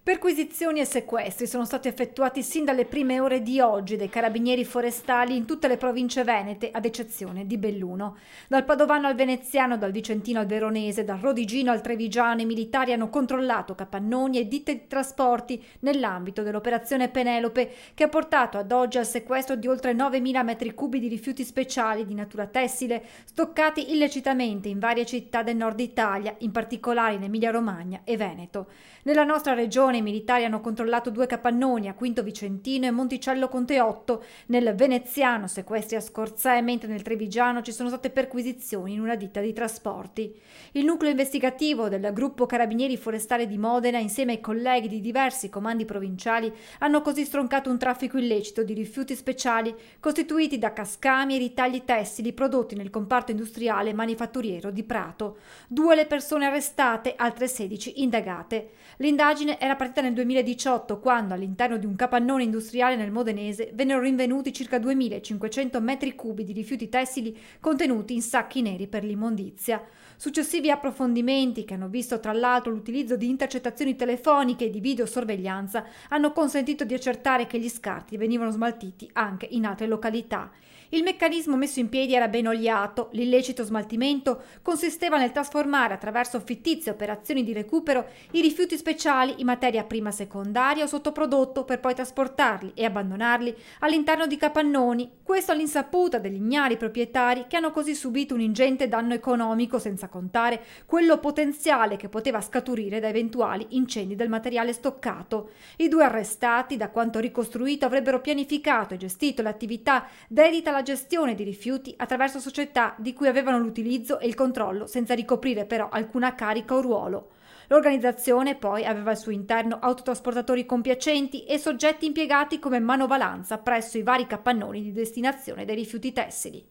Perquisizioni e sequestri sono stati effettuati sin dalle prime ore di oggi dai carabinieri forestali in tutte le province venete, ad eccezione di Belluno. Dal Padovano al Veneziano, dal Vicentino al Veronese, dal Rodigino al Trevigiano, i militari hanno controllato capannoni e ditte di trasporti nell'ambito dell'operazione Penelope, che ha portato ad oggi al sequestro di oltre 9.000 metri cubi di rifiuti speciali di natura tessile, stoccati illecitamente in varie città del nord Italia, in particolare in Emilia-Romagna e Veneto. Nella nostra regione i militari hanno controllato 2 capannoni a Quinto Vicentino e Monticello Conteotto, nel Veneziano sequestri a Scorzè, mentre nel Trevigiano ci sono state perquisizioni in una ditta di trasporti. Il nucleo investigativo del gruppo Carabinieri Forestali di Modena, insieme ai colleghi di diversi comandi provinciali, hanno così stroncato un traffico illecito di rifiuti speciali costituiti da cascami e ritagli tessili prodotti nel comparto industriale manifatturiero di Prato. 2 le persone arrestate, altre 16 indagate. L'indagine era partita nel 2018, quando all'interno di un capannone industriale nel Modenese vennero rinvenuti circa 2.500 metri cubi di rifiuti tessili contenuti in sacchi neri per l'immondizia. Successivi approfondimenti, che hanno visto tra l'altro l'utilizzo di intercettazioni telefoniche e di videosorveglianza, hanno consentito di accertare che gli scarti venivano smaltiti anche in altre località. Il meccanismo messo in piedi era ben oliato. L'illecito smaltimento consisteva nel trasformare attraverso fittizie operazioni di recupero i rifiuti speciali in materia prima secondaria o sottoprodotto per poi trasportarli e abbandonarli all'interno di capannoni, questo all'insaputa degli ignari proprietari, che hanno così subito un ingente danno economico, senza contare quello potenziale che poteva scaturire da eventuali incendi del materiale stoccato. I 2 arrestati, da quanto ricostruito, avrebbero pianificato e gestito l'attività dedita alla gestione di rifiuti attraverso società di cui avevano l'utilizzo e il controllo, senza ricoprire però alcuna carica o ruolo. L'organizzazione poi aveva al suo interno autotrasportatori compiacenti e soggetti impiegati come manovalanza presso i vari capannoni di destinazione dei rifiuti tessili.